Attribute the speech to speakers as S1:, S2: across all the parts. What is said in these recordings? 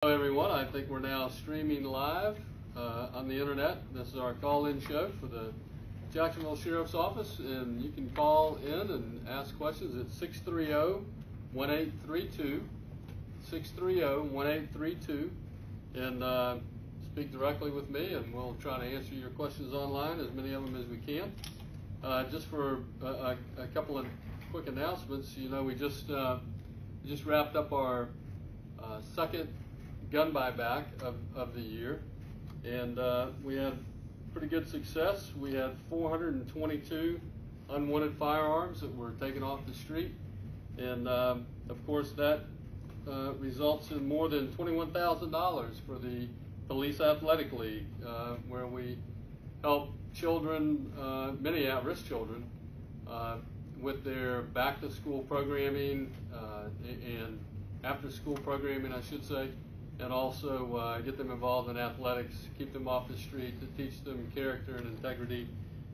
S1: Hello everyone, I think we're now streaming live on the internet. This is our call-in show for the Jacksonville Sheriff's Office, and you can call in and ask questions at 630-1832, 630-1832, and speak directly with me, and we'll try to answer your questions online, as many of them as we can. Just for a couple of quick announcements, you know, we just wrapped up our second gun buyback of the year, and we had pretty good success. We had 422 unwanted firearms that were taken off the street, and of course that results in more than $21,000 for the Police Athletic League, where we help children, many at-risk children, with their back-to-school programming and after-school programming, I should say, and also get them involved in athletics, keep them off the street, to teach them character and integrity,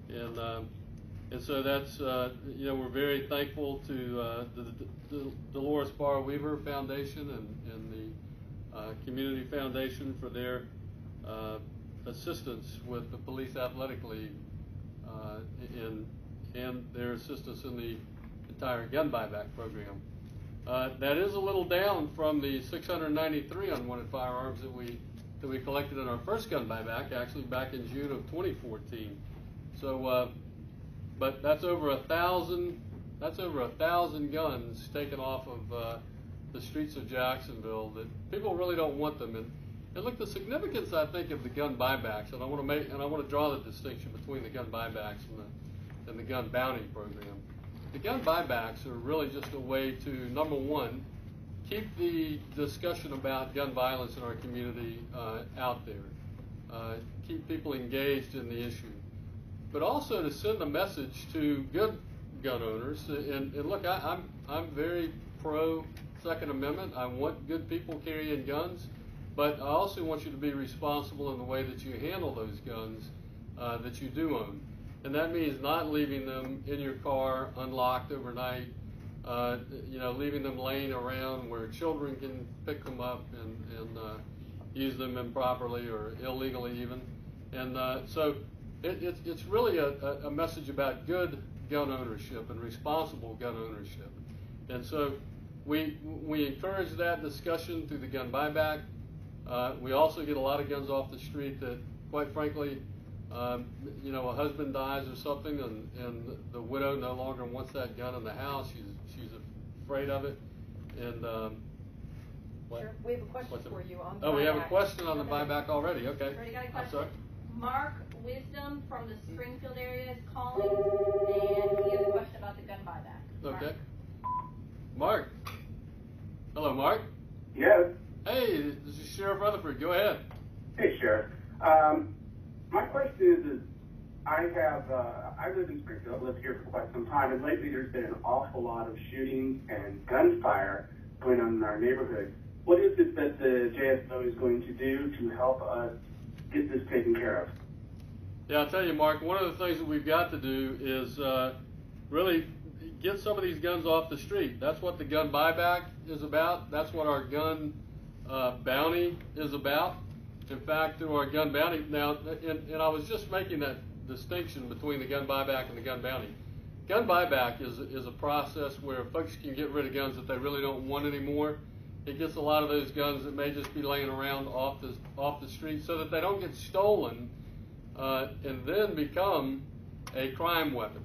S1: and so that's you know, we're very thankful to the Dolores Barr Weaver Foundation and the Community Foundation for their assistance with the Police Athletic League and their assistance in the entire gun buyback program. That is a little down from the 693 unwanted firearms that we collected in our first gun buyback, actually back in June of 2014. So, but that's over 1,000. That's over 1,000 guns taken off of the streets of Jacksonville that people really don't want them. And look, the significance, I think, of the gun buybacks, and I want to draw the distinction between the gun buybacks and the gun bounty program. The gun buybacks are really just a way to, number one, keep the discussion about gun violence in our community out there, keep people engaged in the issue, but also to send a message to good gun owners. And look, I'm very pro Second Amendment. I want good people carrying guns, but I also want you to be responsible in the way that you handle those guns that you do own. And that means not leaving them in your car unlocked overnight, you know, leaving them laying around where children can pick them up and use them improperly or illegally even. And so it's really a message about good gun ownership and responsible gun ownership. And so we encourage that discussion through the gun buyback. We also get a lot of guns off the street that, quite frankly, you know, a husband dies or something, and the widow no longer wants that gun in the house. She's afraid of it. And
S2: sure. We have a question for you on the
S1: buyback.
S2: We
S1: have a question on the buyback already. Okay.
S2: Already got a question.
S1: I'm sorry.
S3: Mark Wisdom from the Springfield area is calling, and he has a question about the gun buyback.
S1: Okay. Mark. Hello, Mark.
S4: Yes.
S1: Hey, this is Sheriff Rutherford. Go ahead.
S4: Hey, Sheriff. My question is I live in Springfield, lived here for quite some time, and lately there's been an awful lot of shootings and gunfire going on in our neighborhood. What is it that the JSO is going to do to help us get this taken care of?
S1: Yeah, I'll tell you, Mark, one of the things that we've got to do is really get some of these guns off the street. That's what the gun buyback is about. That's what our gun bounty is about. In fact, through our gun bounty, now, and I was just making that distinction between the gun buyback and the gun bounty. Gun buyback is a process where folks can get rid of guns that they really don't want anymore. It gets a lot of those guns that may just be laying around off the street so that they don't get stolen and then become a crime weapon.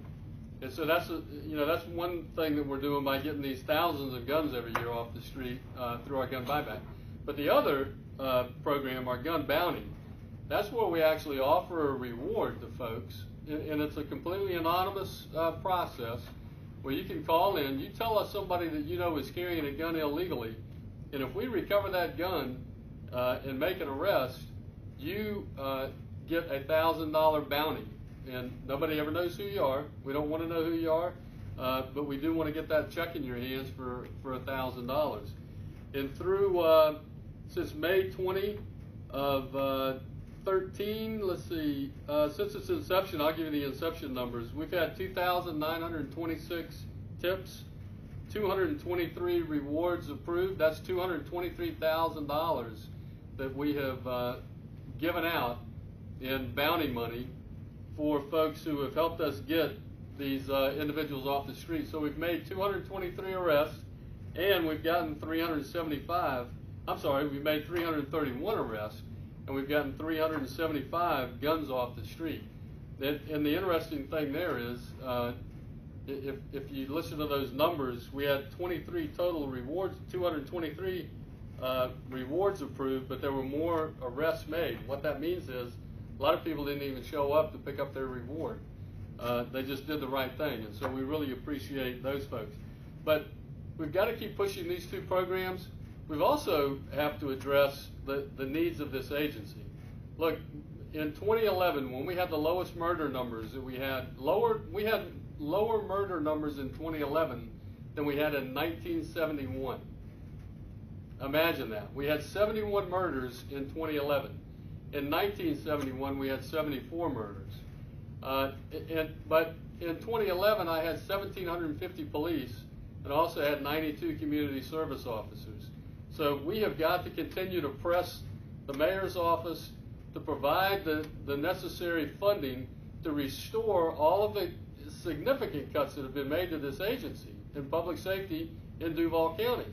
S1: And so that's that's one thing that we're doing by getting these thousands of guns every year off the street through our gun buyback. But the other program, our gun bounty, that's where we actually offer a reward to folks, and it's a completely anonymous process where you can call in, you tell us somebody that you know is carrying a gun illegally, and if we recover that gun and make an arrest, you get a $1,000 bounty, and nobody ever knows who you are. We don't want to know who you are, but we do want to get that check in your hands for $1,000. And through since May 20 of 13, let's see, since its inception, I'll give you the inception numbers. We've had 2,926 tips, 223 rewards approved. That's $223,000 that we have given out in bounty money for folks who have helped us get these individuals off the street. So we've made 223 arrests, and we've gotten 375. I'm sorry, we've made 331 arrests, and we've gotten 375 guns off the street. And the interesting thing there is, if you listen to those numbers, we had 23 total rewards, 223 rewards approved, but there were more arrests made. What that means is a lot of people didn't even show up to pick up their reward. They just did the right thing, and so we really appreciate those folks. But we've got to keep pushing these two programs. We've also have to address the needs of this agency. Look, in 2011, when we had the lowest murder numbers that we had lower murder numbers in 2011 than we had in 1971. Imagine that. We had 71 murders in 2011. In 1971, we had 74 murders. But in 2011, I had 1,750 police and also had 92 community service officers. So we have got to continue to press the mayor's office to provide the necessary funding to restore all of the significant cuts that have been made to this agency in public safety in Duval County.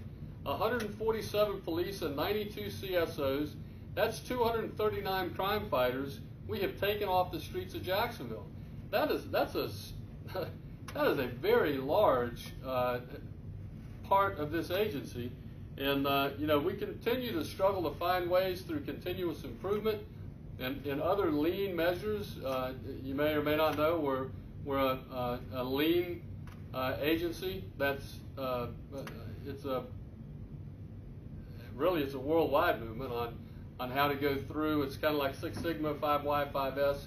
S1: 147 police and 92 CSOs. That's 239 crime fighters we have taken off the streets of Jacksonville. That is a very large part of this agency, and we continue to struggle to find ways through continuous improvement and other lean measures. You may or may not know we're a lean agency. That's it's a worldwide movement on how to go through. It's kind of like Six Sigma, 5Y, 5S,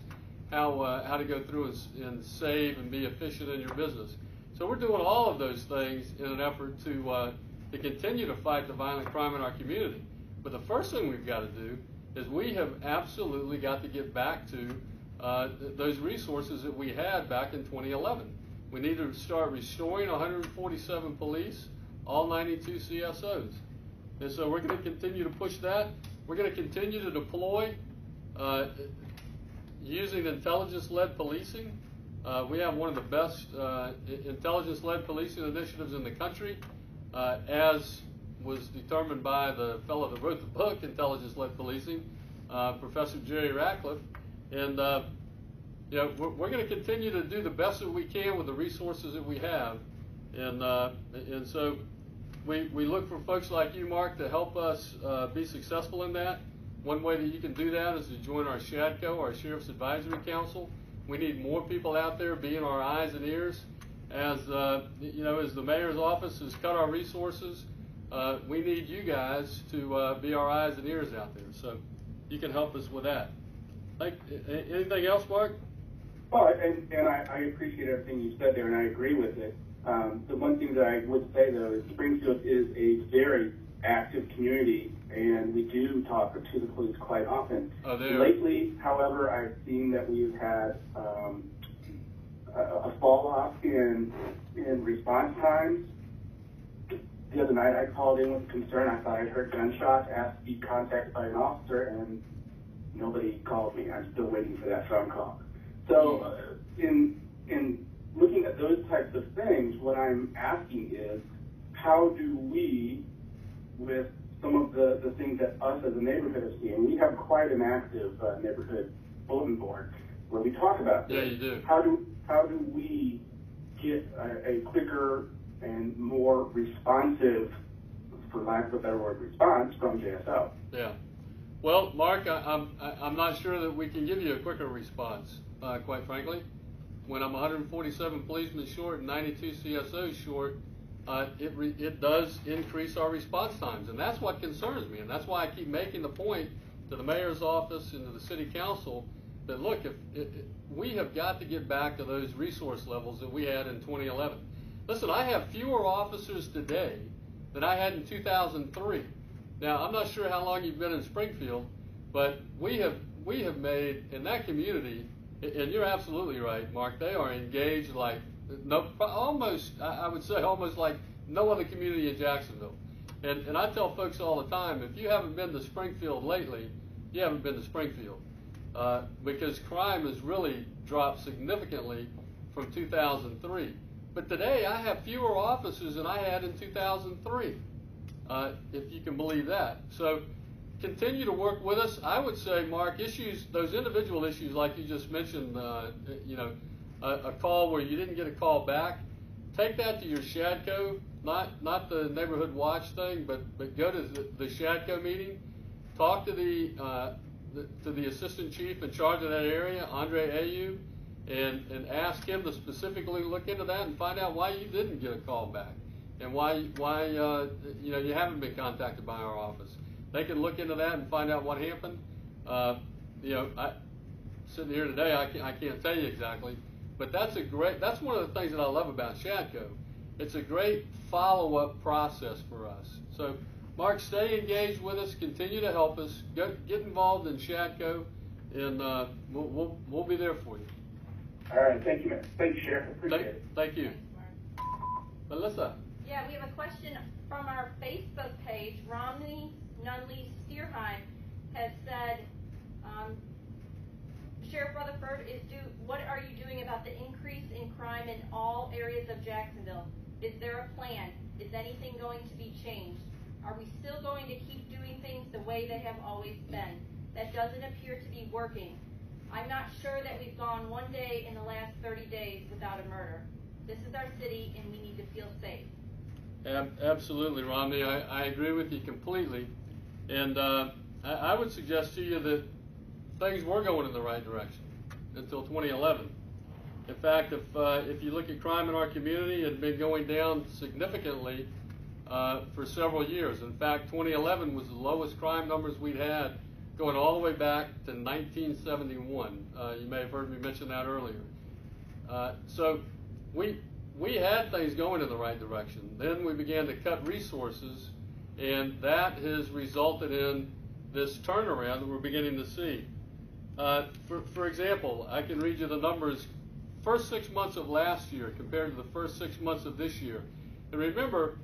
S1: how to go through and save and be efficient in your business. So we're doing all of those things in an effort to continue to fight the violent crime in our community. But the first thing we've got to do is we have absolutely got to get back to those resources that we had back in 2011. We need to start restoring 147 police, all 92 CSOs. And so we're going to continue to push that. We're going to continue to deploy using intelligence-led policing. We have one of the best intelligence-led policing initiatives in the country, as was determined by the fellow that wrote the book, Intelligence-Led Policing, Professor Jerry Ratcliffe. And we're going to continue to do the best that we can with the resources that we have. And so we look for folks like you, Mark, to help us be successful in that. One way that you can do that is to join our SHADCO, our Sheriff's Advisory Council. We need more people out there being our eyes and ears. As the mayor's office has cut our resources, we need you guys to be our eyes and ears out there. So you can help us with that. Anything else, Mark?
S4: Well, and I appreciate everything you said there, and I agree with it. The one thing that I would say, though, is Springfield is a very active community, and we do talk to the police quite often.
S1: Oh,
S4: lately, however, I've seen that we've had a fall off in response times. The other night I called in with concern. I thought I'd heard gunshots, asked to be contacted by an officer, and nobody called me. I'm still waiting for that phone call. So in looking at those types of things, what I'm asking is, how do we, with some of the things that us as a neighborhood have seen, we have quite an active neighborhood bulletin board where we talk about this.
S1: Yeah, you do.
S4: How do we get a quicker and more responsive, for lack of a better word, response from JSO?
S1: Yeah. Well, Mark, I'm not sure that we can give you a quicker response, quite frankly. When I'm 147 policemen short and 92 CSOs short, it does increase our response times, and that's what concerns me, and that's why I keep making the point to the mayor's office and to the city council that, look, if we have got to get back to those resource levels that we had in 2011. Listen, I have fewer officers today than I had in 2003. Now, I'm not sure how long you've been in Springfield, but we have made in that community, and you're absolutely right, Mark, they are engaged like I would say almost like no other community in Jacksonville. And I tell folks all the time, if you haven't been to Springfield lately, you haven't been to Springfield. Because crime has really dropped significantly from 2003. But today I have fewer officers than I had in 2003, if you can believe that. So continue to work with us. I would say, Mark, issues, those individual issues like you just mentioned, a call where you didn't get a call back, take that to your SHADCO, not the neighborhood watch thing, but go to the SHADCO meeting, talk to the assistant chief in charge of that area, Andre Ayu, and ask him to specifically look into that and find out why you didn't get a call back and why you haven't been contacted by our office. They can look into that and find out what happened. Sitting here today, I can't tell you exactly, but that's one of the things that I love about SHADCO. It's a great follow-up process for us. So, Mark, stay engaged with us, continue to help us, get involved in SHADCO, and we'll be there for you.
S4: All right, thank you, man. Thank you, Sheriff. Appreciate it.
S1: Thank you. Melissa.
S3: Yeah, we have a question from our Facebook page. Romney Nunley Steerheim has said, Sheriff Rutherford, what are you doing about the increase in crime in all areas of Jacksonville? Is there a plan? Is anything going to be changed? Are we still going to keep doing things the way they have always been? That doesn't appear to be working. I'm not sure that we've gone one day in the last 30 days without a murder. This is our city, and we need to feel safe.
S1: Absolutely, Romney. I agree with you completely. And I would suggest to you that things were going in the right direction until 2011. In fact, if you look at crime in our community, it had been going down significantly for several years. In fact, 2011 was the lowest crime numbers we'd had going all the way back to 1971. You may have heard me mention that earlier. So we had things going in the right direction. Then we began to cut resources, and that has resulted in this turnaround that we're beginning to see. For example, I can read you the numbers first 6 months of last year compared to the first 6 months of this year. And remember,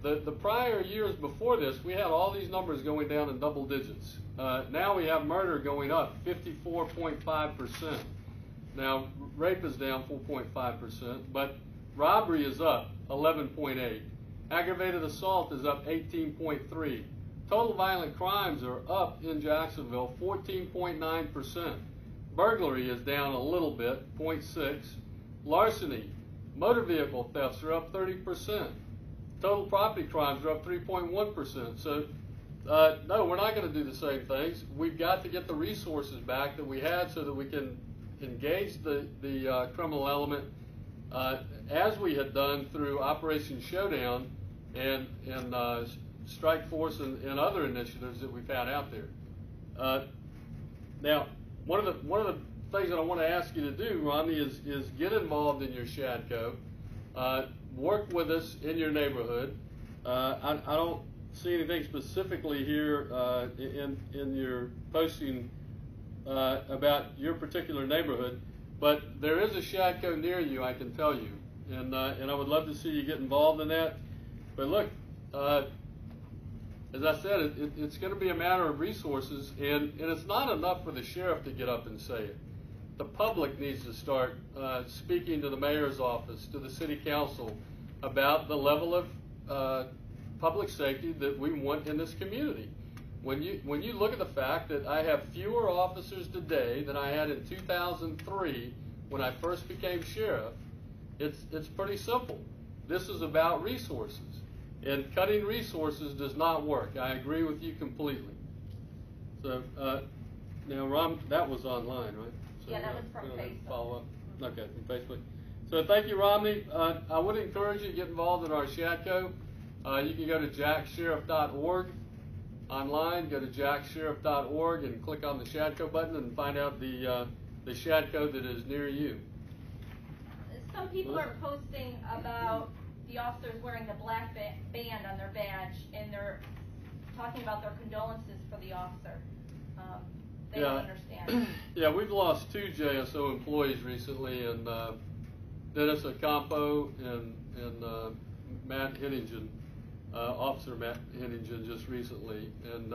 S1: the prior years before this, we had all these numbers going down in double digits. Now we have murder going up 54.5%. Now, rape is down 4.5%, but robbery is up 11.8%. Aggravated assault is up 18.3%. Total violent crimes are up in Jacksonville 14.9%. Burglary is down a little bit, 0.6%. Larceny, motor vehicle thefts are up 30%. Total property crimes are up 3.1%. So, no, we're not going to do the same things. We've got to get the resources back that we had so that we can engage the criminal element as we had done through Operation Showdown and Strike Force and other initiatives that we've had out there. Now, one of the things that I want to ask you to do, Romney, is get involved in your SHADCO. Work with us in your neighborhood. I don't see anything specifically here in your posting about your particular neighborhood, but there is a SHADCO near you, I can tell you, and I would love to see you get involved in that. But look, as I said, it's going to be a matter of resources, and it's not enough for the sheriff to get up and say it. The public needs to start speaking to the mayor's office, to the city council, about the level of public safety that we want in this community. When you look at the fact that I have fewer officers today than I had in 2003 when I first became sheriff, it's pretty simple. This is about resources. And cutting resources does not work. I agree with you completely. So, now, Ron, that was online, right? So,
S3: yeah, that was from Facebook.
S1: Follow up. Okay, from Facebook. So thank you, Romney. I would encourage you to get involved in our SHADCO. You can go to JAXSHERIFF.org online, go to JAXSHERIFF.org and click on the SHADCO button and find out the SHADCO that is near you.
S3: Some people are posting about the officers wearing the black band on their badge, and they're talking about their condolences for the officer. They don't understand.
S1: Yeah, we've lost 2 JSO employees recently, and Dennis Ocampo and Matt Henningen. officer met Henningen just recently, and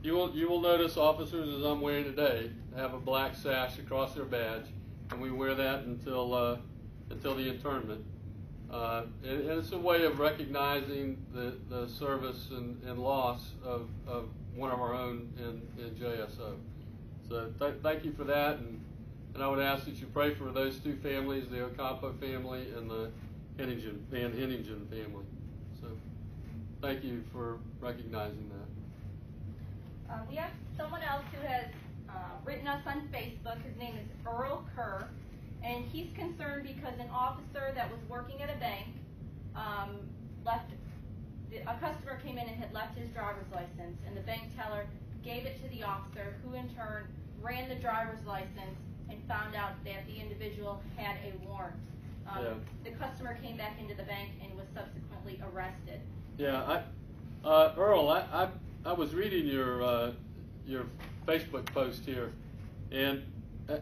S1: you will notice officers, as I'm wearing today, have a black sash across their badge, and we wear that until the internment. And it's a way of recognizing the service and loss of one of our own in JSO. So thank you for that, and I would ask that you pray for those two families, the Ocampo family and the Van Henningen family. So thank you for recognizing that.
S3: We have someone else who has written us on Facebook. His name is Earl Kerr, and he's concerned because an officer that was working at a bank a customer came in and had left his driver's license, and the bank teller gave it to the officer, who in turn ran the driver's license and found out that the individual had a warrant. The customer came back into the bank and was subsequently arrested.
S1: Yeah, Earl, I was reading your Facebook post here, and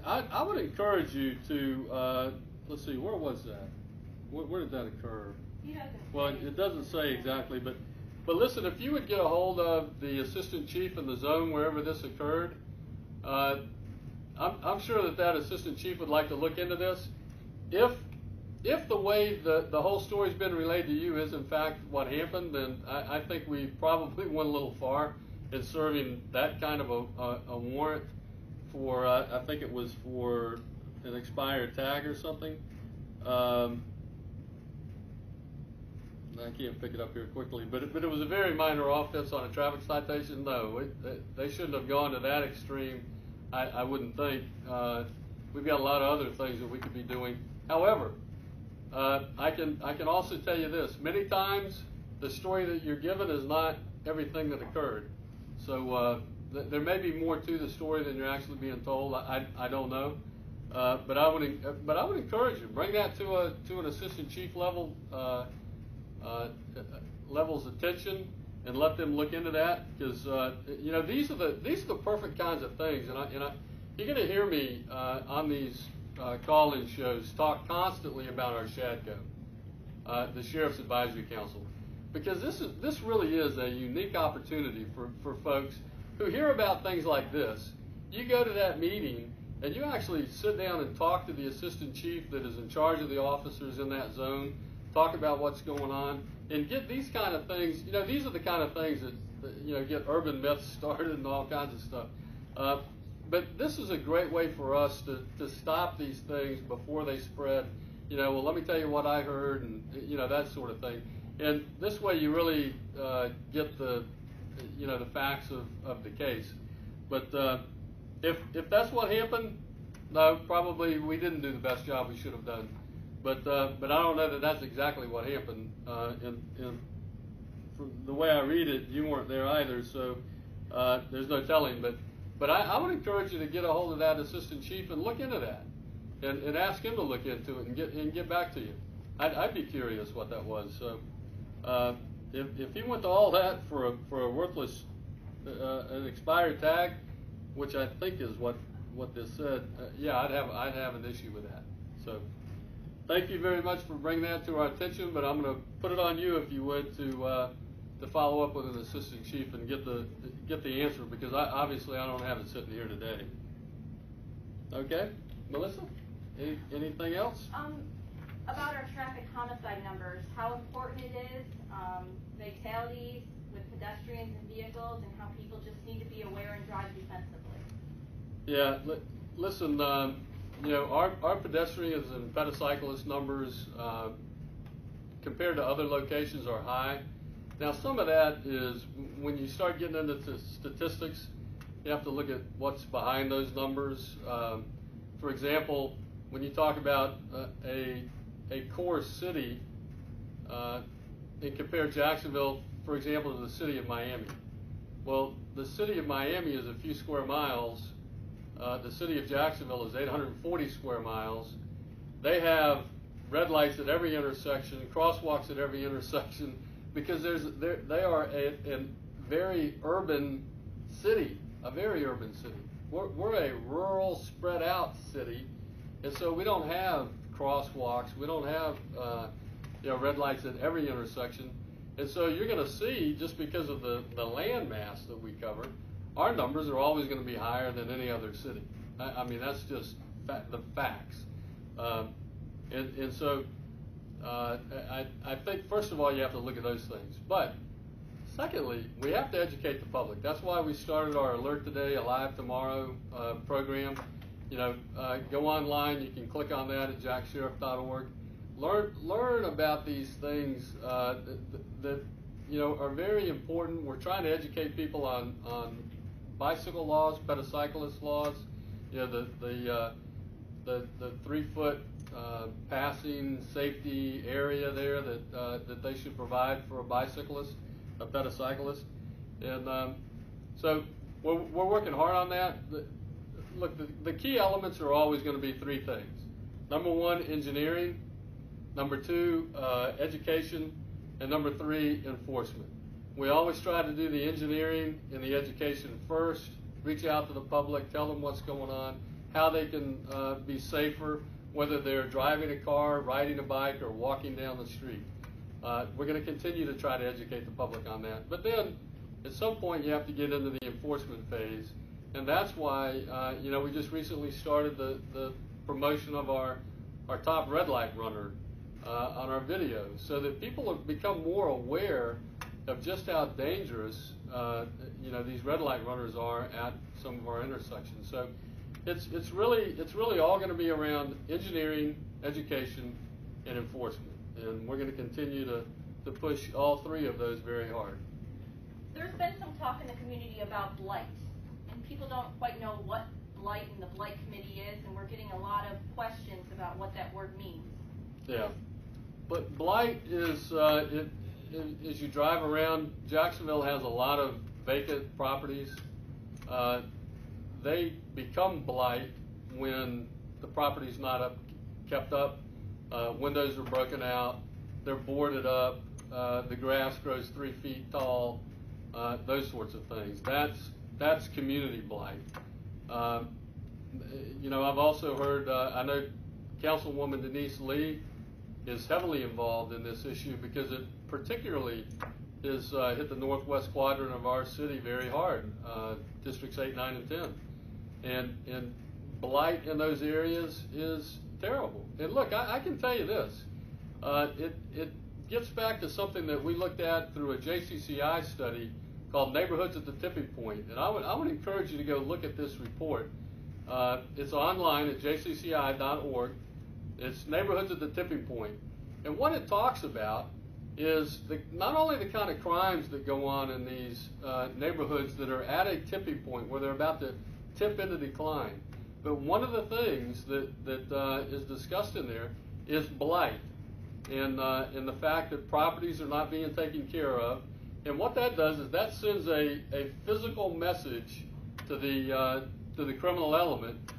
S1: I would encourage you to let's see, where was that? Where did that occur? Well, it doesn't say exactly, but listen, if you would get a hold of the assistant chief in the zone wherever this occurred, I'm sure that assistant chief would like to look into this. If the way the whole story's been relayed to you is in fact what happened, then I think we probably went a little far in serving that kind of a warrant for, I think it was for an expired tag or something. I can't pick it up here quickly, but it was a very minor offense on a traffic citation. No, they shouldn't have gone to that extreme. I wouldn't think. We've got a lot of other things that we could be doing. However, I can also tell you this: many times the story that you're given is not everything that occurred. So there may be more to the story than you're actually being told. I don't know, but I would encourage you, bring that to an assistant chief level's attention, and let them look into that, because these are the perfect kinds of things, and you're going to hear me on these call-in shows talk constantly about our SHADCO, the Sheriff's Advisory Council, because this really is a unique opportunity for folks who hear about things like this. You go to that meeting and you actually sit down and talk to the assistant chief that is in charge of the officers in that zone, talk about what's going on, and get these kind of things. These are the kind of things that get urban myths started and all kinds of stuff. But this is a great way for us to stop these things before they spread. Well, let me tell you what I heard, and that sort of thing. And this way, you really get the facts of the case. But if that's what happened, no, probably we didn't do the best job we should have done. But I don't know that that's exactly what happened. And from the way I read it, you weren't there either, so there's no telling. But I would encourage you to get a hold of that assistant chief and look into that, and ask him to look into it and get back to you. I'd be curious what that was. So if he went to all that for a worthless an expired tag, which I think is what this said, yeah, I'd have an issue with that. So. Thank you very much for bringing that to our attention, but I'm going to put it on you, if you would, to follow up with an assistant chief and get the answer, because obviously I don't have it sitting here today. Okay, Melissa, anything else?
S3: About our traffic homicide numbers, how important it is, fatalities with pedestrians and vehicles, and how people just need to be aware and drive defensively.
S1: Yeah, listen. Our pedestrians and pedicyclist numbers compared to other locations are high. Now, some of that is when you start getting into statistics, you have to look at what's behind those numbers. For example, when you talk about a core city and compare Jacksonville, for example, to the city of Miami. Well, the city of Miami is a few square miles. The city of Jacksonville is 840 square miles. They have red lights at every intersection, crosswalks at every intersection, because they are a very urban city, a very urban city. We're a rural, spread out city, and so we don't have crosswalks. We don't have red lights at every intersection. And so you're going to see, just because of the land mass that we cover, our numbers are always going to be higher than any other city. I mean, that's just the facts. And so I think, first of all, you have to look at those things. But secondly, we have to educate the public. That's why we started our Alert Today, Alive Tomorrow program. You know, go online. You can click on that at JAXSHERIFF.org. Learn about these things that you know are very important. We're trying to educate people on bicycle laws, pedocyclist laws. You know, the 3-foot passing safety area there that they should provide for a bicyclist, a pedocyclist, and so we're working hard on that. Look, the key elements are always going to be 3 things. Number 1, engineering. Number 2, education. And number 3, enforcement. We always try to do the engineering and the education first, reach out to the public, tell them what's going on, how they can be safer, whether they're driving a car, riding a bike, or walking down the street. We're going to continue to try to educate the public on that. But then, at some point, you have to get into the enforcement phase. And that's why, you know, we just recently started the promotion of our top red light runner on our videos, so that people have become more aware of just how dangerous, you know, these red light runners are at some of our intersections. So it's really all going to be around engineering, education, and enforcement. And we're going to continue to push all 3 of those very hard.
S3: There's been some talk in the community about blight, and people don't quite know what blight and the blight committee is, and we're getting a lot of questions about what that word means.
S1: Yeah, but blight is, as you drive around, Jacksonville has a lot of vacant properties. They become blight when the property's not kept up, windows are broken out, they're boarded up, the grass grows 3 feet tall, those sorts of things. That's community blight. You know, I've also heard, I know Councilwoman Denise Lee is heavily involved in this issue because it particularly has hit the northwest quadrant of our city very hard, districts 8, 9, and 10. And blight in those areas is terrible. And look, I can tell you this, it gets back to something that we looked at through a JCCI study called Neighborhoods at the Tipping Point. And I would encourage you to go look at this report. It's online at jcci.org. It's Neighborhoods at the Tipping Point. And what it talks about is not only the kind of crimes that go on in these neighborhoods that are at a tipping point where they're about to tip into decline, but one of the things that is discussed in there is blight and the fact that properties are not being taken care of. And what that does is that sends a physical message to the criminal element.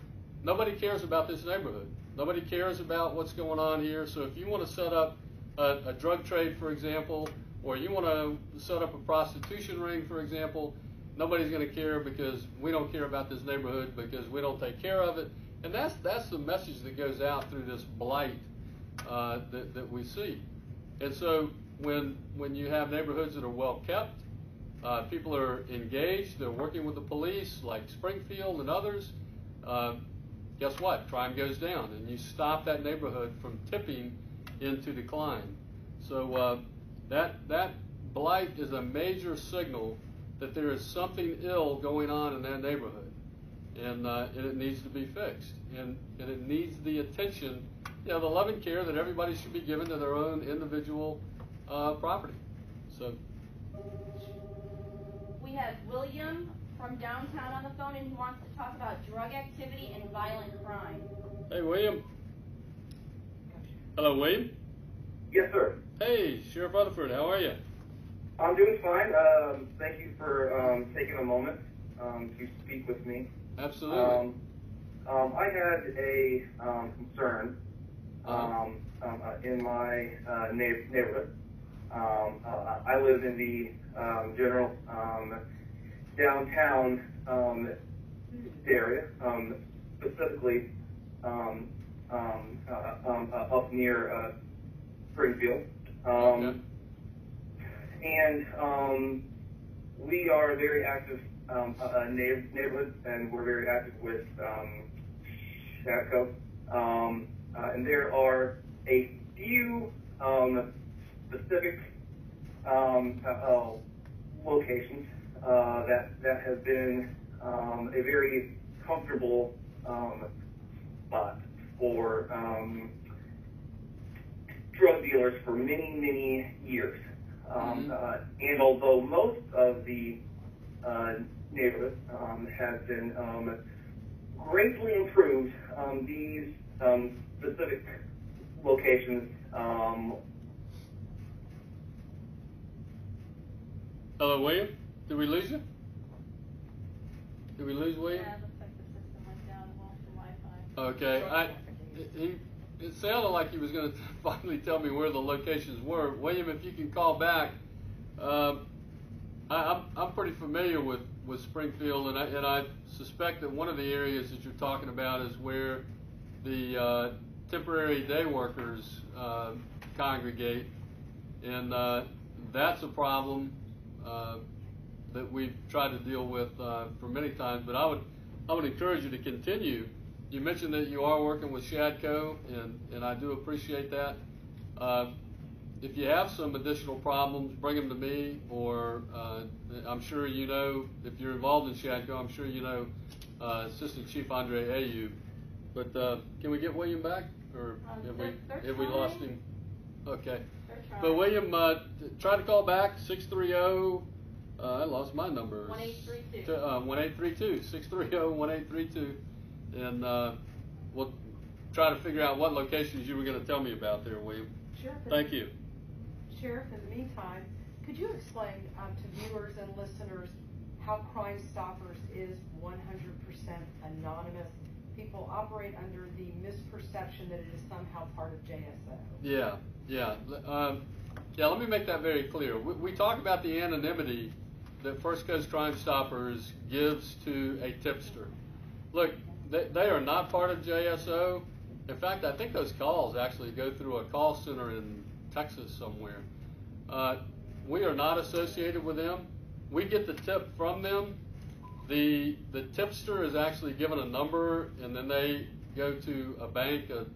S1: Nobody cares about this neighborhood. Nobody cares about what's going on here. So if you want to set up a drug trade, for example, or you want to set up a prostitution ring, for example, nobody's going to care because we don't care about this neighborhood because we don't take care of it. And that's the message that goes out through this blight that we see. And so when you have neighborhoods that are well kept, people are engaged, they're working with the police like Springfield and others, guess what? Crime goes down, and you stop that neighborhood from tipping into decline. So that blight is a major signal that there is something ill going on in that neighborhood, and it needs to be fixed, and it needs the attention, you know, the love and care that everybody should be given to their own individual property. So
S3: we have William from downtown on the phone, and he wants to talk about drug activity and violent crime.
S1: Hey, William. Hello, William.
S4: Yes, sir.
S1: Hey, Sheriff Rutherford, how are you?
S4: I'm doing fine. Thank you for taking a moment to speak with me.
S1: Absolutely.
S4: I had a concern in my neighborhood. I live in the general downtown area, specifically up near Springfield.
S1: Okay.
S5: And we are a very active neighborhood, and we're very active with SHADCO. And there are a few specific locations that have been a very comfortable spot for drug dealers for many, many years. And although most of the neighborhood has been greatly improved, these specific locations.
S1: Hello, William? Did we lose you? Did we lose William?
S3: Yeah, it looks like the system went down and lost the Wi-Fi.
S1: Okay, it sounded like he was going to finally tell me where the locations were. William, if you can call back, I'm pretty familiar with Springfield, and I suspect that one of the areas that you're talking about is where the temporary day workers congregate, and that's a problem that we've tried to deal with for many times. But I would encourage you to continue. You mentioned that you are working with SHADCO, and I do appreciate that. If you have some additional problems, bring them to me, or I'm sure you know, if you're involved in SHADCO, I'm sure you know Assistant Chief Andre Ayu. But can we get William back, or have we lost him? Okay. But William, try to call back, 630, I lost my number.
S3: 1832.
S1: 1832, 630-1832. And we'll try to figure out what locations you were going to tell me about there, William.
S2: Sure.
S1: Thank you.
S2: Sheriff, in the meantime, could you explain to viewers and listeners how Crime Stoppers is 100% anonymous? People operate under the misperception that it is somehow part of JSO.
S1: Yeah, let me make that very clear. We talk about the anonymity that First Coast Crime Stoppers gives to a tipster. Look, they are not part of JSO. In fact, I think those calls actually go through a call center in Texas somewhere. We are not associated with them. We get the tip from them. The tipster is actually given a number, and then they go to a bank, a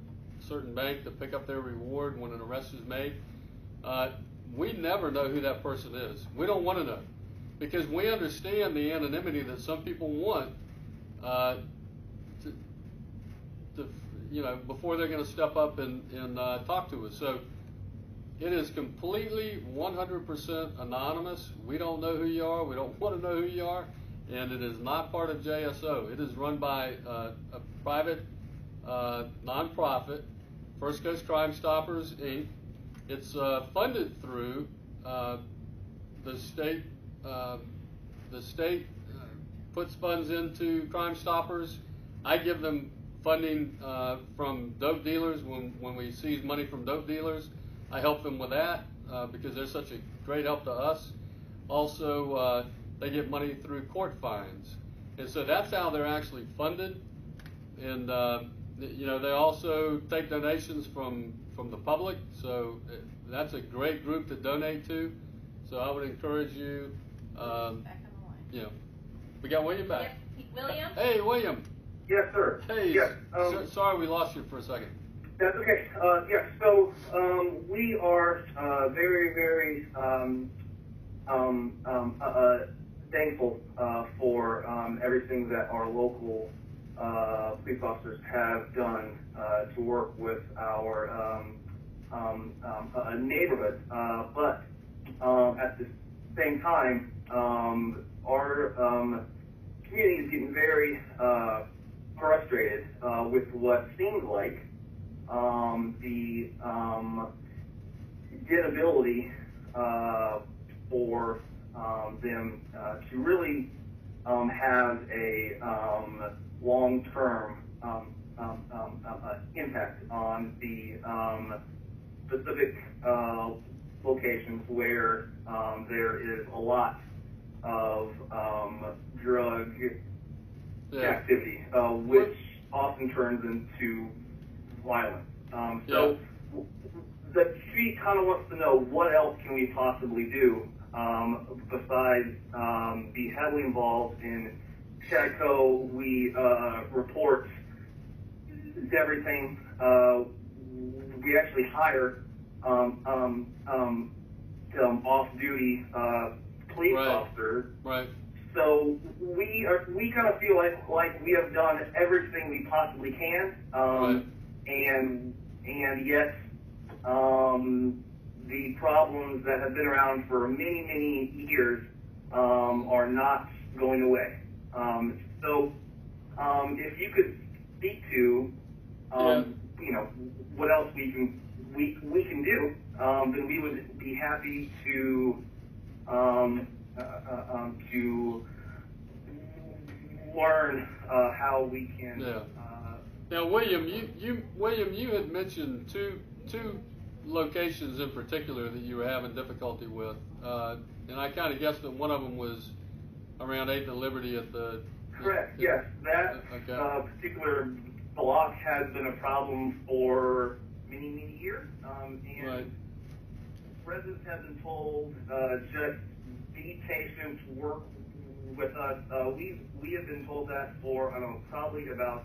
S1: certain bank, to pick up their reward when an arrest is made. We never know who that person is. We don't want to know, because we understand the anonymity that some people want before they're going to step up and talk to us. So it is completely 100% anonymous. We don't know who you are. We don't want to know who you are. And it is not part of JSO. It is run by a private nonprofit, First Coast Crime Stoppers, Inc. It's funded through the state. The state puts funds into Crime Stoppers. I give them funding from dope dealers when we seize money from dope dealers. I help them with that because they're such a great help to us. Also, they get money through court fines, and so that's how they're actually funded. And they also take donations from the public. So that's a great group to donate to. So I would encourage you.
S3: Back on the line.
S1: We got William back.
S3: Yep. William.
S1: Hey, William.
S5: Yes, sir.
S1: Hey.
S5: Yes.
S1: Sorry we lost you for a second.
S5: That's okay. Yes. So we are very, very thankful for everything that our local police officers have done to work with our neighborhood. But at the same time, our community is getting very frustrated with what seems like the inability for them to really have a long-term impact on the specific locations where there is a lot of drug activity, which often turns into violence. So the street kind of wants to know what else can we possibly do besides be heavily involved in Shadco, we report everything. We actually hire off-duty police officers.
S1: Right.
S5: So we kind of feel like we have done everything we possibly can, and yet the problems that have been around for many years are not going away. So if you could speak to you know, what else we can do, then we would be happy to learn how we can.
S1: Now, William, you had mentioned two locations in particular that you were having difficulty with, and I kind of guessed that one of them was around 8th and Liberty at the.
S5: Correct. Yes, that particular block has been a problem for many years, and residents have been told just be patient, work with us. We have been told that for probably about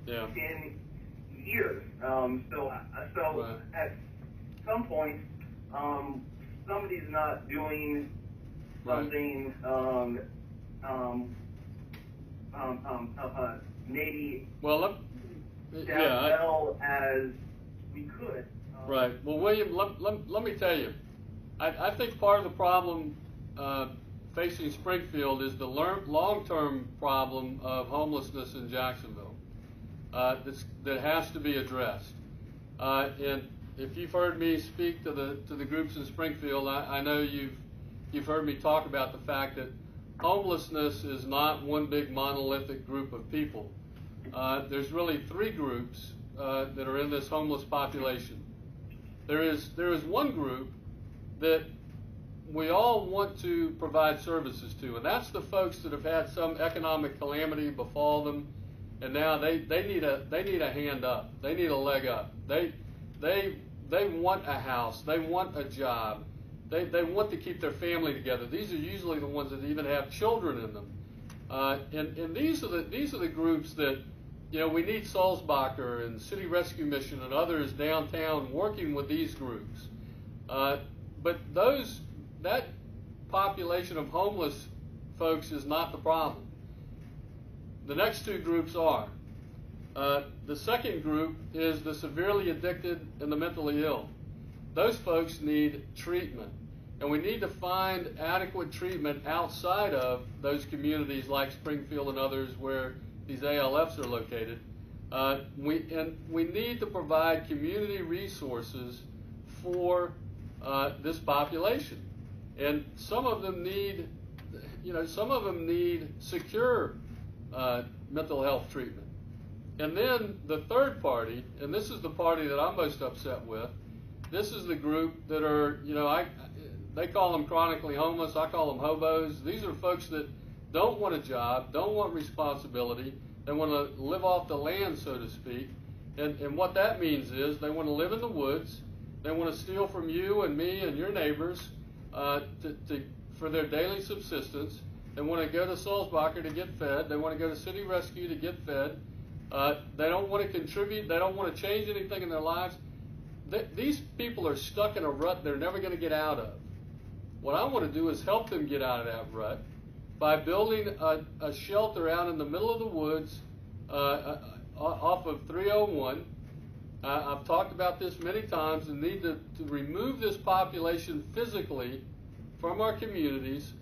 S5: 10 years. So at some point, somebody's not doing something maybe well as we could.
S1: Right. Well, William, let me tell you, I think part of the problem facing Springfield is the long-term problem of homelessness in Jacksonville that has to be addressed. And if you've heard me speak to the groups in Springfield, I know you've heard me talk about the fact that homelessness is not one big monolithic group of people. There's really three groups that are in this homeless population. There is one group that we all want to provide services to, and that's the folks that have had some economic calamity befall them, and now they need a hand up. They need a leg up. They want a house. They want a job. They want to keep their family together. These are usually the ones that even have children in them, and these are the groups that, you know, we need Sulzbacher and City Rescue Mission and others downtown working with these groups. But that population of homeless folks is not the problem. The next two groups are. The second group is the severely addicted and the mentally ill. Those folks need treatment, and we need to find adequate treatment outside of those communities like Springfield and others where these ALFs are located. We need to provide community resources for this population, and some of them need secure mental health treatment. And then the third party, and this is the party that I'm most upset with, this is the group that are, they call them chronically homeless, I call them hobos. These are folks that don't want a job, don't want responsibility, they want to live off the land, so to speak. And what that means is they want to live in the woods, they want to steal from you and me and your neighbors for their daily subsistence. They want to go to Sulzbacher to get fed, they want to go to City Rescue to get fed. They don't want to contribute, they don't want to change anything in their lives. These people are stuck in a rut they're never going to get out of. What I want to do is help them get out of that rut by building a shelter out in the middle of the woods off of 301. I've talked about this many times, and need to remove this population physically from our communities,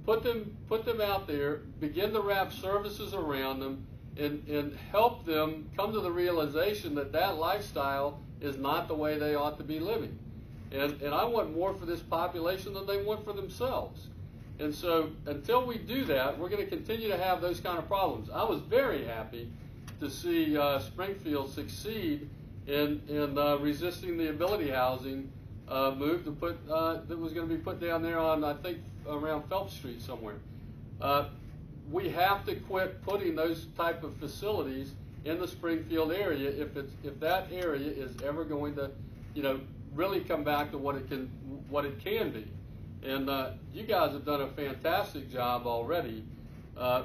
S1: put them out there, begin to wrap services around them, and help them come to the realization that that lifestyle is not the way they ought to be living. And I want more for this population than they want for themselves. And so until we do that, we're going to continue to have those kind of problems. I was very happy to see Springfield succeed in resisting the ability housing move to put that was going to be put down there on, I think, around Phelps Street somewhere. We have to quit putting those type of facilities in the Springfield area if that area is ever going to, really come back to what it can be. And you guys have done a fantastic job already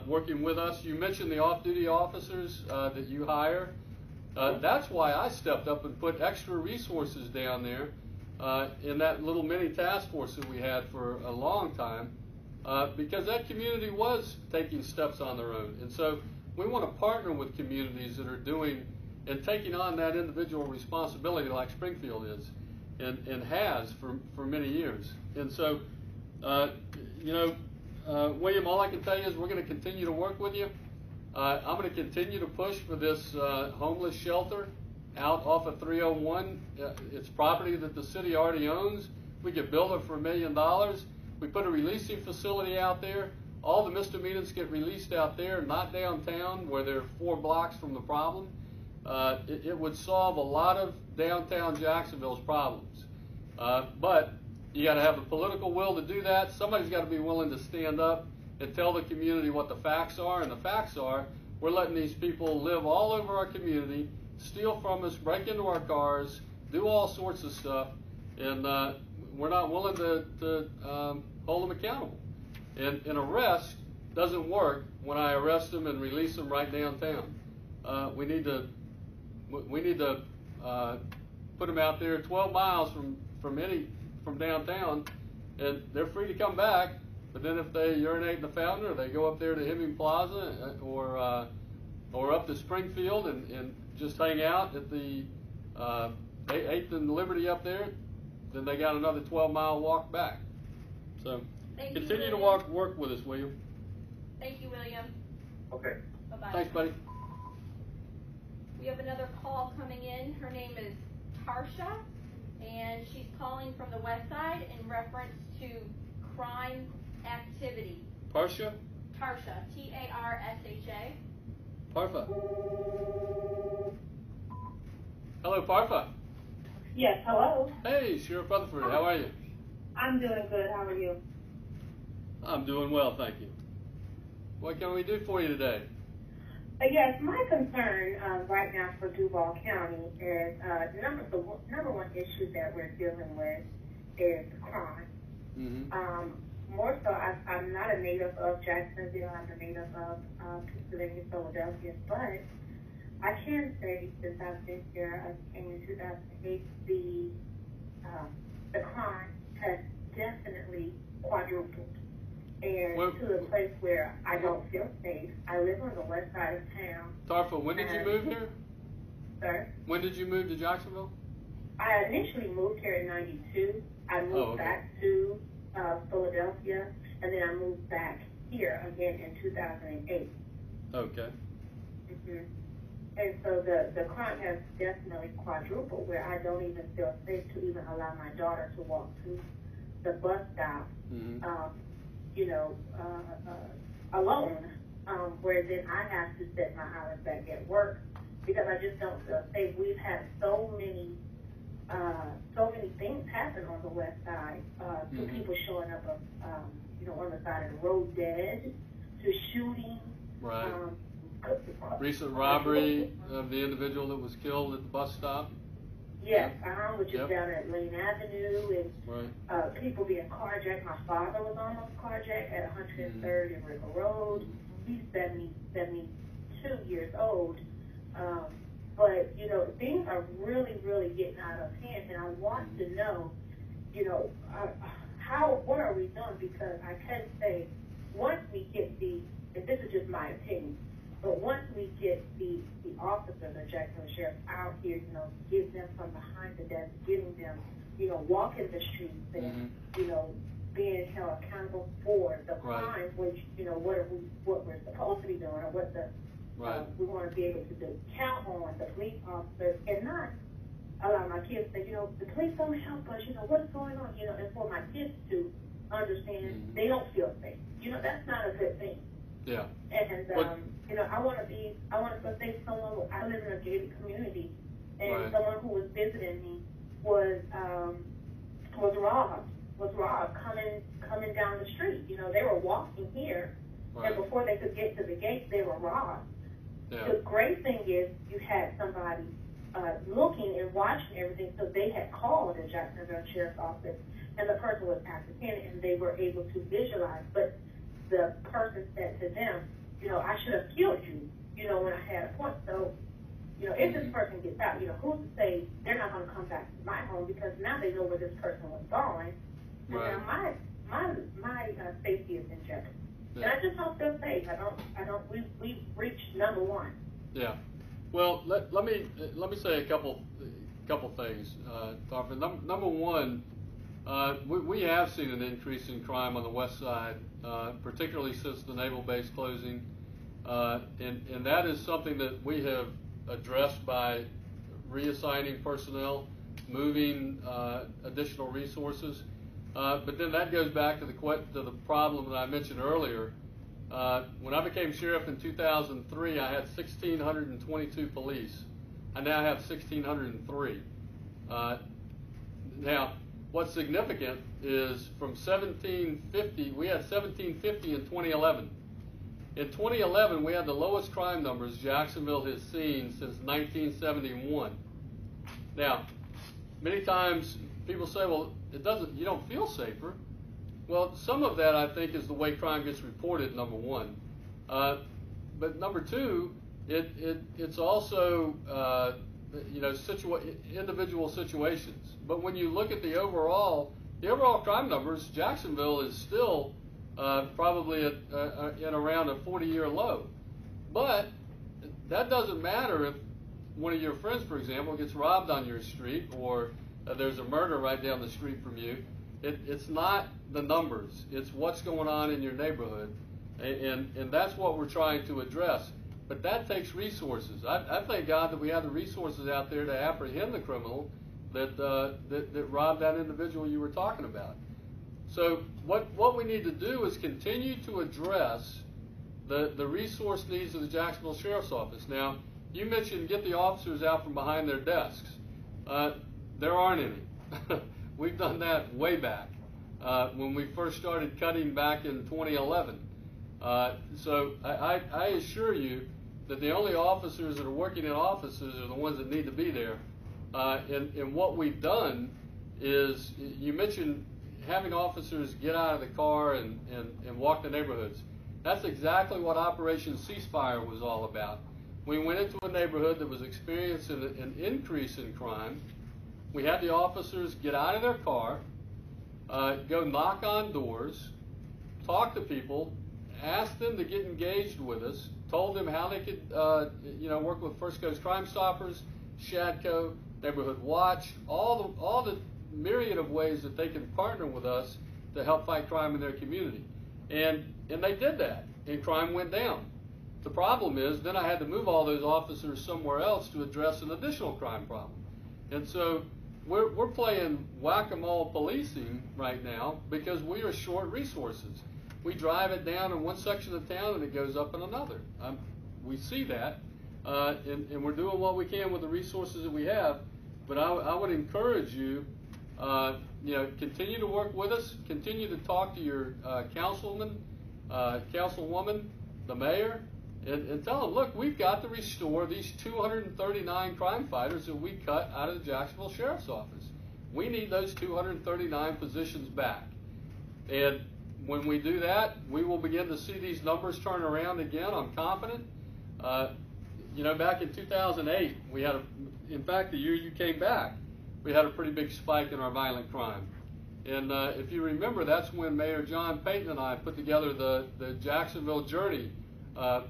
S1: working with us. You mentioned the off-duty officers that you hire. That's why I stepped up and put extra resources down there in that little mini task force that we had for a long time, because that community was taking steps on their own. And so we want to partner with communities that are doing and taking on that individual responsibility like Springfield is and has for many years. And so, William, all I can tell you is we're going to continue to work with you. I'm going to continue to push for this homeless shelter out off of 301. It's property that the city already owns. We could build it for $1 million. We put a releasing facility out there. All the misdemeanors get released out there, not downtown where they're 4 blocks from the problem. It would solve a lot of downtown Jacksonville's problems. But you got to have the political will to do that. Somebody's got to be willing to stand up and tell the community what the facts are. And the facts are, we're letting these people live all over our community, steal from us, break into our cars, do all sorts of stuff, and we're not willing to hold them accountable. And an arrest doesn't work when I arrest them and release them right downtown. We need to put them out there 12 miles from downtown, and they're free to come back. But then if they urinate in the fountain, or they go up there to Hemming Plaza, or up to Springfield and just hang out at the 8th and Liberty up there, then they got another 12-mile walk back. So continue to work with us, William.
S3: Thank you, William.
S5: Okay.
S3: Bye-bye.
S1: Thanks, buddy.
S3: We have another call coming in. Her name is Tarsha, and she's calling from the west side in reference to crime activity.
S1: Tarsha?
S3: Tarsha, T-A-R-S-H-A.
S1: Parfa. Hello, Parfa.
S6: Yes, hello.
S1: Hey, Sheriff Rutherford, how are you?
S6: I'm doing good. How are you?
S1: I'm doing well, thank you. What can we do for you today?
S6: Yes, my concern right now for Duval County is number one issue that we're dealing with is crime.
S1: Mm-hmm.
S6: More so, I'm not a native of Jacksonville. I'm a native of Pennsylvania, Philadelphia, but I can say since I've been here, I came in 2008, the crime has definitely quadrupled. And to the place where I don't feel safe. I live on the west side of town.
S1: Tarfa, when did you move here?
S6: Sir?
S1: When did you move to Jacksonville?
S6: I initially moved here in '92. I moved back to Philadelphia, and then I moved back here again in 2008.
S1: Okay.
S6: Mm-hmm. And so the crime has definitely quadrupled, where I don't even feel safe to even allow my daughter to walk to the bus stop.
S1: Mm-hmm.
S6: Alone, where then I have to set my hours back at work because I just don't feel safe. We've had so many things happen on the west side. To people showing up, on the side of the road dead, to shooting.
S1: Right. Recent robbery of the individual that was killed at the bus stop.
S6: Yes, which is down at Lane Avenue, and people being carjacked. My father was almost carjacked at 103rd and River Road. He's 72 years old. But, things are really, really getting out of hand, and I want to know, what are we doing? Because I can say, once we get and this is just my opinion, but once we get the officers of Jacksonville Sheriff out here, get them from behind the desk, getting them, walking the streets and, being held accountable for the crimes, which, what we're supposed to be doing, or what we want to be able to do. Count on the police officers and not allow my kids to say, the police don't help us, what's going on, and for my kids to understand they don't feel safe. That's not a good thing.
S1: Yeah.
S6: And I want to feel safe. I live in a gated community, and someone who was visiting me was robbed coming down the street. They were walking here, and before they could get to the gate, they were robbed. Yeah. The great thing is you had somebody looking and watching everything, so they had called the Jacksonville Sheriff's Office, and the person was African, and they were able to visualize. But the person said to them, you know, I should have killed you, you know, when I had a point. So, you know, if this person gets out, you know, who's to say they're not going to come back to my home, because now they know where this person was going, and
S1: Right.
S6: now my safety is in jeopardy.
S1: Yeah.
S6: And I just hope they're safe. We've reached number one.
S1: Yeah. Well, let me say a couple things, Tarfin. Number one, we have seen an increase in crime on the west side, particularly since the naval base closing, and that is something that we have addressed by reassigning personnel, moving additional resources. But then that goes back to the problem that I mentioned earlier. When I became sheriff in 2003, I had 1,622 police. I now have 1,603. Now, what's significant is from 1750, we had 1750 in 2011. In 2011, we had the lowest crime numbers Jacksonville has seen since 1971. Now, many times people say, well, you don't feel safer. Well, some of that, I think, is the way crime gets reported, number one. But number two, it's also, individual situations. But when you look at the overall crime numbers, Jacksonville is still probably at around a 40-year low. But that doesn't matter if one of your friends, for example, gets robbed on your street, or there's a murder right down the street from you. It's not the numbers. It's what's going on in your neighborhood. And that's what we're trying to address. But that takes resources. I thank God that we have the resources out there to apprehend the criminal that robbed that individual you were talking about. So what we need to do is continue to address the resource needs of the Jacksonville Sheriff's Office. Now, you mentioned get the officers out from behind their desks. There aren't any. We've done that way back when we first started cutting back in 2011. So I assure you that the only officers that are working in offices are the ones that need to be there. And what we've done is, you mentioned having officers get out of the car and walk the neighborhoods. That's exactly what Operation Ceasefire was all about. We went into a neighborhood that was experiencing an increase in crime. We had the officers get out of their car, go knock on doors, talk to people, ask them to get engaged with us, told them how they could work with First Coast Crime Stoppers, SHADCO, Neighborhood Watch, all the myriad of ways that they can partner with us to help fight crime in their community. And they did that, and crime went down. The problem is, then I had to move all those officers somewhere else to address an additional crime problem. And so we're playing whack-a-mole policing right now because we are short resources. We drive it down in one section of town and it goes up in another. We see that, and we're doing what we can with the resources that we have. But I would encourage you, continue to work with us, continue to talk to your councilman, councilwoman, the mayor, and tell them, look, we've got to restore these 239 crime fighters that we cut out of the Jacksonville Sheriff's Office. We need those 239 positions back. And when we do that, we will begin to see these numbers turn around again. I'm confident. Back in 2008, we had in fact, the year you came back, we had a pretty big spike in our violent crime. And if you remember, that's when Mayor John Payton and I put together the Jacksonville Journey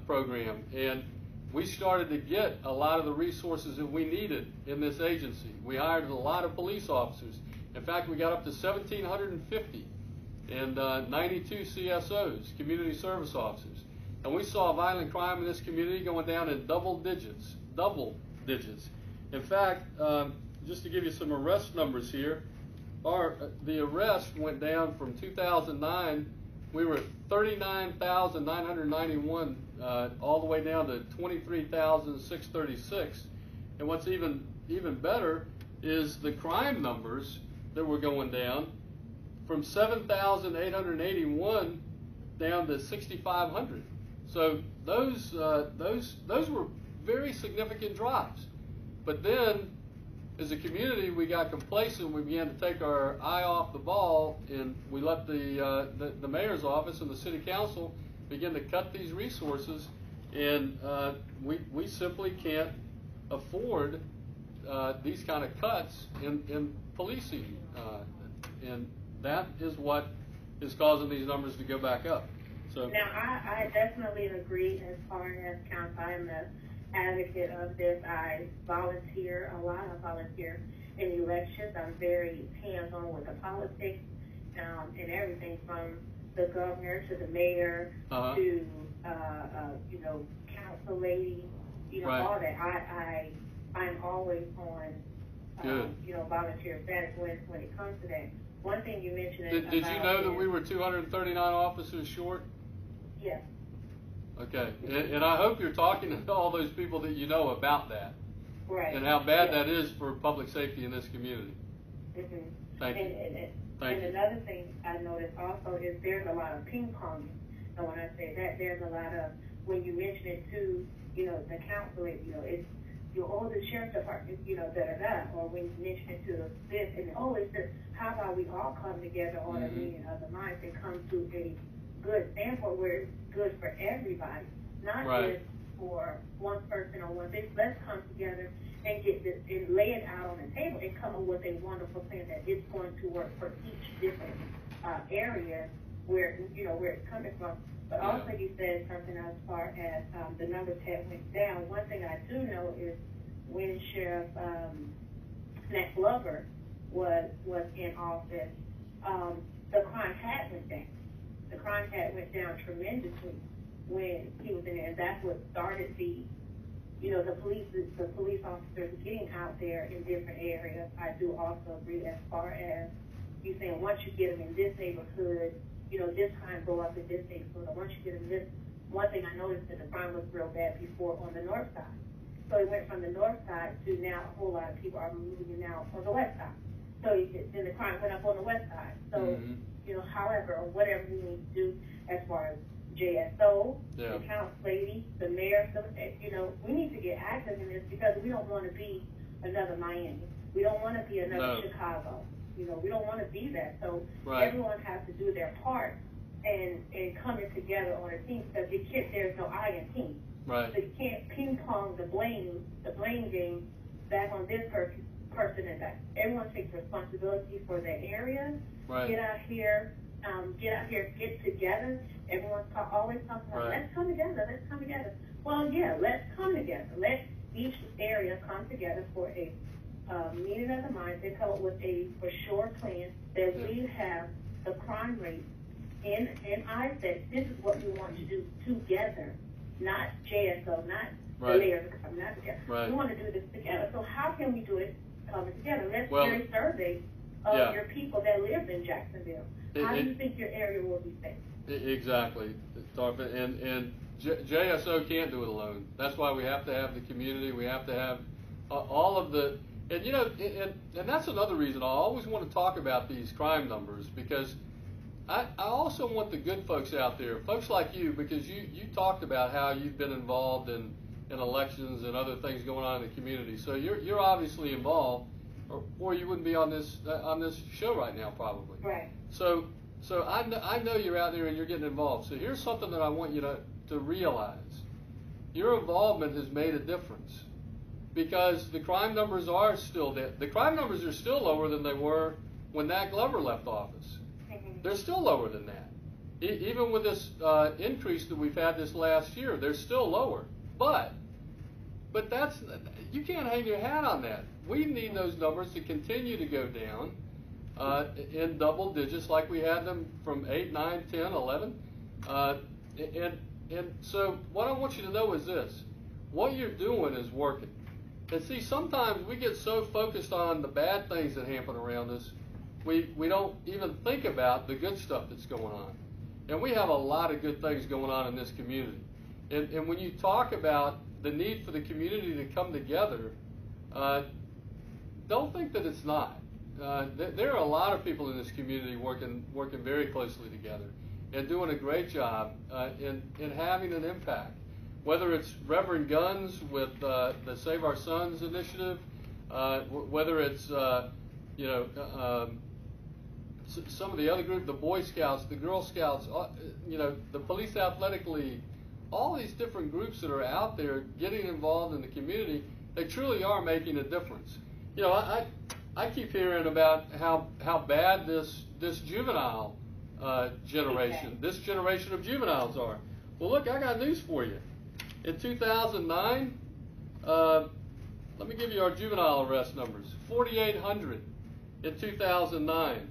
S1: program. And we started to get a lot of the resources that we needed in this agency. We hired a lot of police officers. In fact, we got up to 1,750 and 92 CSOs, community service officers. And we saw violent crime in this community going down in double digits. In fact, just to give you some arrest numbers here, the arrest went down from 2009. We were at 39,991 all the way down to 23,636. And what's even better is the crime numbers that were going down from 7,881 down to 6,500. So those were very significant drops. But then as a community, we got complacent. We began to take our eye off the ball, and we let the mayor's office and the city council begin to cut these resources, and we simply can't afford these kind of cuts in policing, and that is what is causing these numbers to go back up. So
S6: now, I definitely agree as far as council. I am an advocate of this. I volunteer a lot. I volunteer in elections. I'm very hands-on with the politics and everything from the governor to the mayor to council lady,
S1: right.
S6: all that. I'm always on volunteer status when it comes to that. One thing you mentioned.
S1: Did you know that we were 239 officers short?
S6: Yes.
S1: Okay, and I hope you're talking to all those people that you know about that,
S6: right?
S1: And how bad that is for public safety in this community.
S6: Mm-hmm.
S1: Thank you.
S6: And another thing I noticed also is there's a lot of ping pong. And when I say that, there's a lot of, when you mention it to, the council, it's the sheriff's department, or when you mention it to this, and it's just, how about we all come together on a meeting of the minds and come to a good standpoint where it's good for everybody, not just for one person or one thing. Let's come together and get this and lay it out on the table and come up with a wonderful plan that it's going to work for each different area where where it's coming from. But also you said something as far as the numbers had went down. One thing I do know is when Sheriff Matt Glover was in office, the crime had went down. The crime had went down tremendously when he was in there, and that's what started the police officers getting out there in different areas. I do also agree as far as you saying once you get them in this neighborhood, this crime go up in this neighborhood. Or once you get them in this, one thing I noticed that the crime was real bad before on the north side. So it went from the north side to now a whole lot of people are moving now on the west side. So then the crime went up on the west side. So however, or whatever we need to do as far as JSO, the council lady, the mayor, we need to get active in this because we don't want to be another Miami. We don't want to be another Chicago. We don't want to be that. So everyone has to do their part and coming together on a team because there's no I in team.
S1: Right.
S6: So you can't ping pong the blame game back on this person and that. Everyone takes responsibility for their area.
S1: Right.
S6: Get out here, get together. Everyone's always talking about, let's come together. Well, let's come together. Let each area come together for a meeting of the minds and come up with a for sure plan that we have the crime rate in ISEC. This is what we want to do together, not JSO, not the layers, not together. Right. We want to do this together. So how can we do it coming together? Let's do a survey of your people that live in Jacksonville. How do you think your area will be safe?
S1: Exactly. And JSO can't do it alone. That's why we have to have the community. We have to have all of the, and that's another reason I always want to talk about these crime numbers because I also want the good folks out there, folks like you, because you talked about how you've been involved in elections and other things going on in the community. So you're obviously involved, or you wouldn't be on this show right now probably.
S6: Right.
S1: So I know you're out there and you're getting involved. So here's something that I want you to realize. Your involvement has made a difference because the crime numbers are still there. The crime numbers are still lower than they were when Nat Glover left office. They're still lower than that. Even with this increase that we've had this last year, they're still lower. But that's, you can't hang your hat on that. We need those numbers to continue to go down in double digits like we had them from 8, 9, 10, 11. And so what I want you to know is this. What you're doing is working. And see, sometimes we get so focused on the bad things that happen around us, we don't even think about the good stuff that's going on. And we have a lot of good things going on in this community. And when you talk about the need for the community to come together, don't think that it's not. There are a lot of people in this community working very closely together and doing a great job in having an impact. Whether it's Reverend Guns with the Save Our Sons initiative, whether it's some of the other group, the Boy Scouts, the Girl Scouts, the Police Athletic League, all these different groups that are out there getting involved in the community, they truly are making a difference. I keep hearing about how bad this juvenile generation, this generation of juveniles are. Well, look, I got news for you. In 2009, let me give you our juvenile arrest numbers. 4,800 in 2009.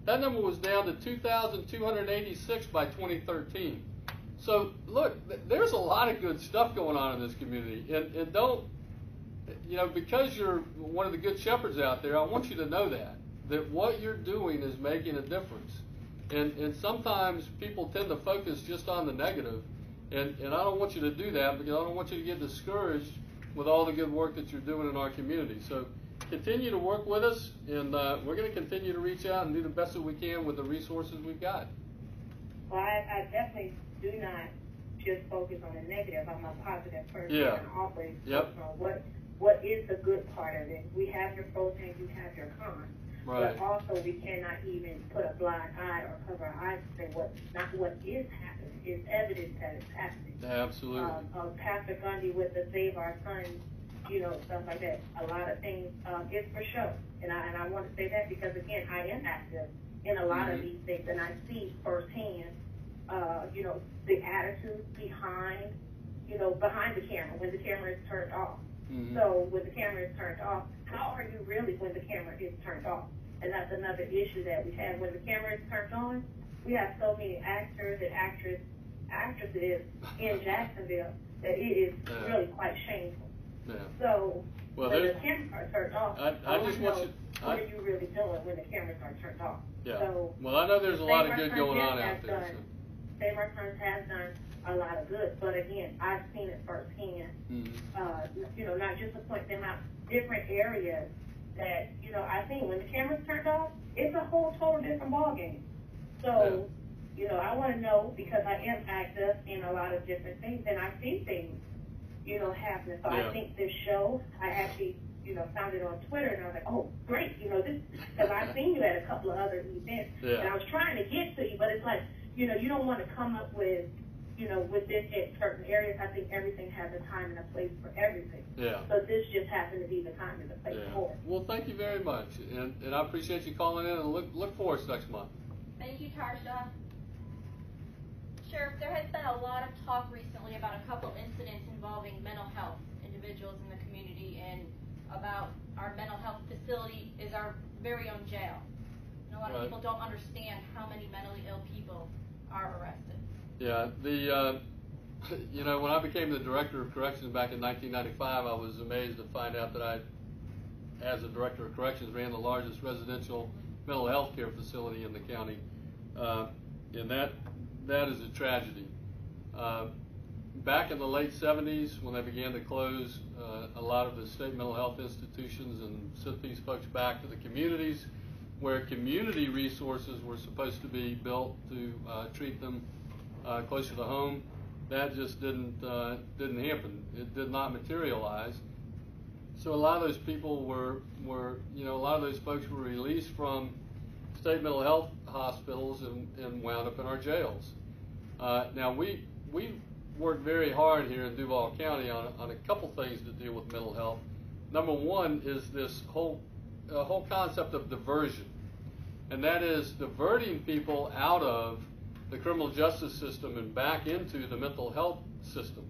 S1: That number was down to 2,286 by 2013. So, look, there's a lot of good stuff going on in this community. And don't, because you're one of the good shepherds out there, I want you to know that what you're doing is making a difference. And sometimes people tend to focus just on the negative. And I don't want you to do that, because I don't want you to get discouraged with all the good work that you're doing in our community. So continue to work with us, and we're going to continue to reach out and do the best that we can with the resources we've got.
S6: Well, I definitely do not just focus on the negative. I'm a positive person.
S1: Yeah.
S6: And always
S1: Yep.
S6: focus on what is the good part of it. We have your pros and you have your cons.
S1: Right.
S6: But also we cannot even put a blind eye or cover our eyes and say what is happening. It's evidence that it's happening.
S1: Absolutely.
S6: Pastor Gundy with the Save Our Sons, stuff like that. A lot of things is for show. And I want to say that because, again, I am active in a lot of these things, and I see firsthand, the attitude behind the camera, when the camera is turned off.
S1: Mm-hmm.
S6: So when the camera is turned off, how are you really when the camera is turned off? And that's another issue that we have. When the camera is turned on, we have so many actors and actresses in Jacksonville that it is really quite shameful. Yeah. So when the cameras are turned off, I just want you. What are you really doing when the cameras are turned off?
S1: Yeah.
S6: So,
S1: well, I know there's a lot of good going on out there.
S6: Save Our Sons has done a lot of good, but again, I've seen it firsthand. Mm-hmm. Not just to point them out, different areas that, I think when the camera's turned off, it's a whole total different ballgame. So, I want to know, because I am active in a lot of different things, and I see things, happening. So I think this show, I actually, found it on Twitter, and I was like, oh, great, this, because I've seen you at a couple of other events, and I was trying to get to you, but it's like, you don't want to come up with, with this at certain areas. I think everything has a time and a place for everything. Yeah. So this just happened to be the time and the place for it.
S1: Well, thank you very much, and I appreciate you calling in, and look for us next month.
S3: Thank you, Tarsha. Sheriff, there has been a lot of talk recently about a couple incidents involving mental health individuals in the community, and about our mental health facility is our very own jail. And a lot of people don't understand how many mentally ill people are arrested. Yeah,
S1: when I became the director of corrections back in 1995, I was amazed to find out that I, as a director of corrections, ran the largest residential mental health care facility in the county, and that is a tragedy. Back in the late 70s, when they began to close a lot of the state mental health institutions and sent these folks back to the communities, where community resources were supposed to be built to treat them closer to home, that just didn't happen. It did not materialize. So a lot of those people were a lot of those folks were released from state mental health hospitals and wound up in our jails. Now we worked very hard here in Duval County on a couple things to deal with mental health. Number one is this whole concept of diversion, and that is diverting people out of the criminal justice system and back into the mental health system.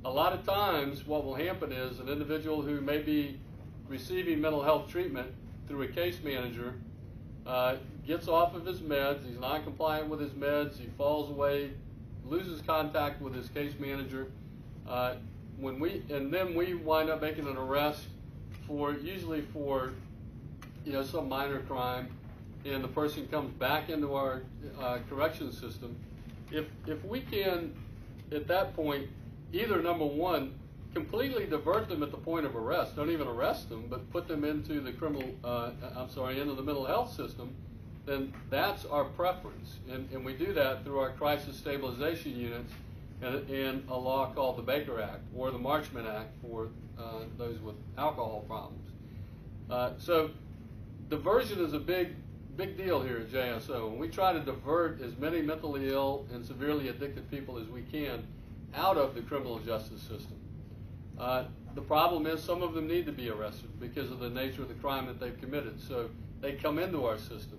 S1: A lot of times what will happen is an individual who may be receiving mental health treatment through a case manager gets off of his meds, he's not compliant with his meds, he falls away, loses contact with his case manager, and then we wind up making an arrest usually for some minor crime, and the person comes back into our corrections system. If we can, at that point, either number one, completely divert them at the point of arrest, don't even arrest them, but put them into the into the mental health system, then that's our preference. And we do that through our crisis stabilization units and a law called the Baker Act or the Marchman Act for those with alcohol problems. So diversion is a big deal here at JSO, and we try to divert as many mentally ill and severely addicted people as we can out of the criminal justice system. The problem is some of them need to be arrested because of the nature of the crime that they've committed, so they come into our system.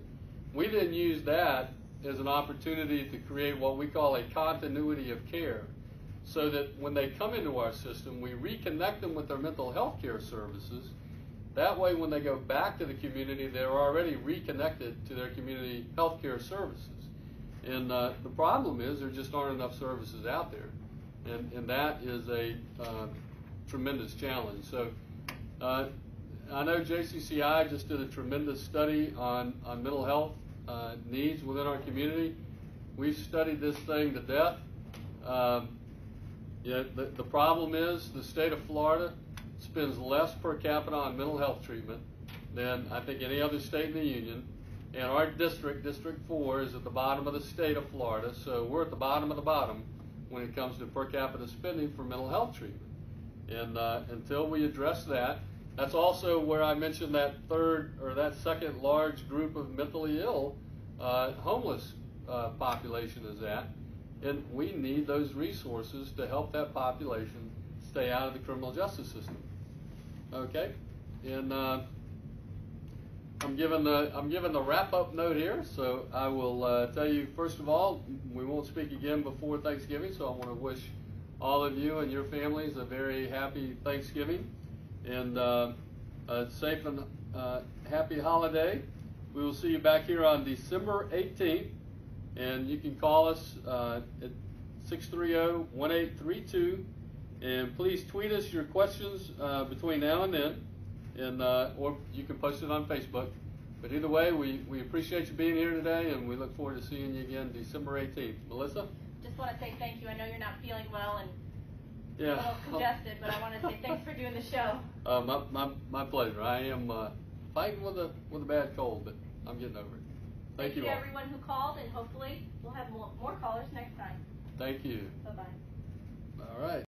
S1: We then use that as an opportunity to create what we call a continuity of care, so that when they come into our system, we reconnect them with their mental health care services. That way, when they go back to the community, they're already reconnected to their community health care services. And the problem is there just aren't enough services out there. And that is a tremendous challenge. So I know JCCI just did a tremendous study on mental health needs within our community. We've studied this thing to death. The problem is the state of Florida spends less per capita on mental health treatment than I think any other state in the union. And our district, District 4, is at the bottom of the state of Florida, so we're at the bottom of the bottom when it comes to per capita spending for mental health treatment. And until we address that, that's also where I mentioned that second large group of mentally ill homeless population is at. And we need those resources to help that population stay out of the criminal justice system. Okay, and I'm given the wrap-up note here. So I will tell you, first of all, we won't speak again before Thanksgiving. So I want to wish all of you and your families a very happy Thanksgiving and a safe and happy holiday. We will see you back here on December 18th. And you can call us at 630-1832, and please tweet us your questions between now and then, and or you can post it on Facebook. But either way, we appreciate you being here today, and we look forward to seeing you again December 18th. Melissa?
S3: Just want to say thank you. I know you're not feeling well and a
S1: Yeah.
S3: little congested, but I want to say thanks for doing the show.
S1: My pleasure. I am fighting with a bad cold, but I'm getting over it. Thank you
S3: to
S1: all.
S3: everyone who called, and hopefully we'll have more callers next time.
S1: Thank you.
S3: Bye-bye.
S1: All right.